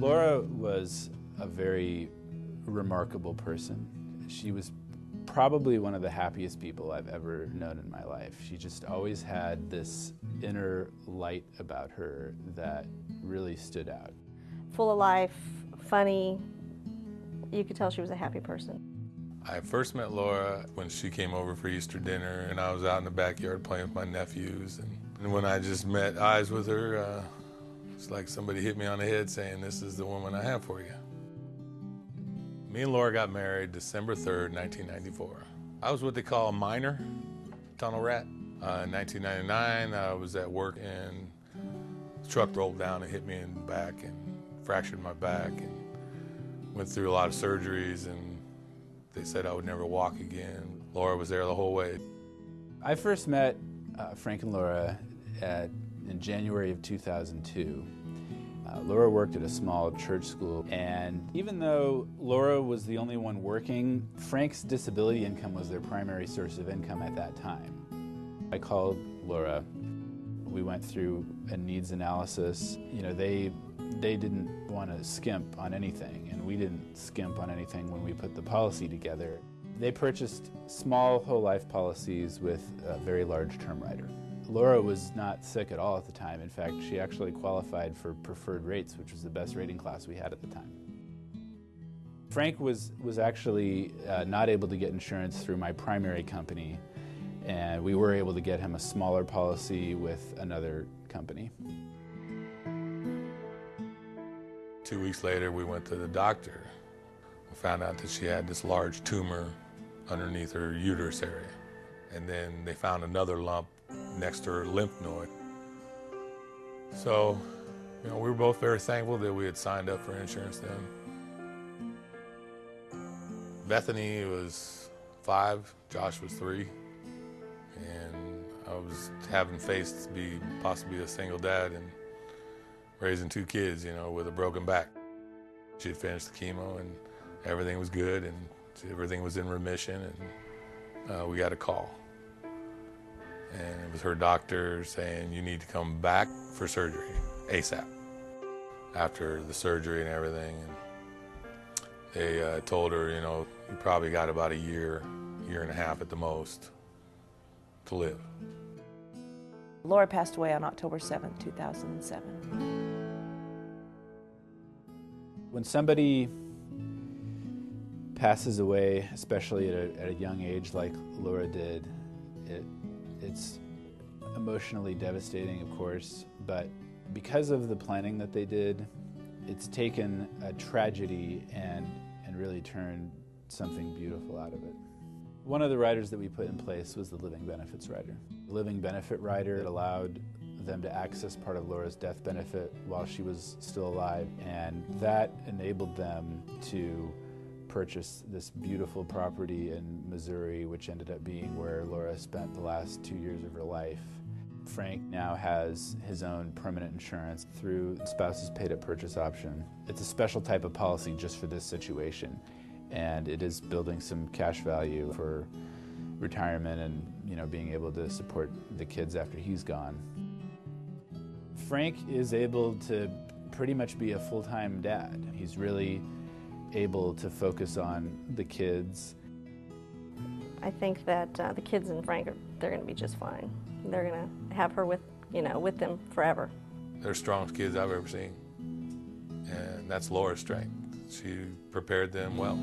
Laura was a very remarkable person. She was probably one of the happiest people I've ever known in my life. She just always had this inner light about her that really stood out. Full of life, funny. You could tell she was a happy person. I first met Laura when she came over for Easter dinner, and I was out in the backyard playing with my nephews. And when I just met eyes with her, it's like somebody hit me on the head saying, "This is the woman I have for you." Me and Laura got married December 3rd, 1994. I was what they call a minor tunnel rat. In 1999, I was at work and the truck rolled down and hit me in the back and fractured my back and went through a lot of surgeries, and they said I would never walk again. Laura was there the whole way. I first met Frank and Laura in January of 2002. Laura worked at a small church school, and even though Laura was the only one working, Frank's disability income was their primary source of income at that time. I called Laura. We went through a needs analysis. You know, they didn't want to skimp on anything, and we didn't skimp on anything when we put the policy together. They purchased small whole life policies with a very large term rider. Laura was not sick at all at the time. In fact, she actually qualified for preferred rates, which was the best rating class we had at the time. Frank was actually not able to get insurance through my primary company, and we were able to get him a smaller policy with another company. 2 weeks later, we went to the doctor. We found out that she had this large tumor underneath her uterus area. And then they found another lump next to her lymph node. So, we were both very thankful that we had signed up for insurance then. Bethany was 5, Josh was 3, and I was having faced to be possibly a single dad and raising 2 kids, with a broken back. She had finished the chemo and everything was good and everything was in remission, and we got a call. And it was her doctor saying, "You need to come back for surgery ASAP." After the surgery and everything, and they told her, you probably got about a year and a half at the most to live. Laura passed away on October 7th, 2007. When somebody passes away, especially at a young age like Laura did, it's emotionally devastating, of course, but because of the planning that they did, it's taken a tragedy and really turned something beautiful out of it. One of the riders that we put in place was the living benefits rider. The living benefit rider allowed them to access part of Laura's death benefit while she was still alive, and that enabled them to purchase this beautiful property in Missouri, which ended up being where Laura spent the last 2 years of her life. Frank now has his own permanent insurance through spouse's paid-up purchase option. It's a special type of policy just for this situation, and it is building some cash value for retirement and being able to support the kids after he's gone. Frank is able to pretty much be a full-time dad. He's really able to focus on the kids. I think that the kids and Frank, they're going to be just fine. They're going to have her with them forever. They're the strongest kids I've ever seen, and that's Laura's strength. She prepared them well.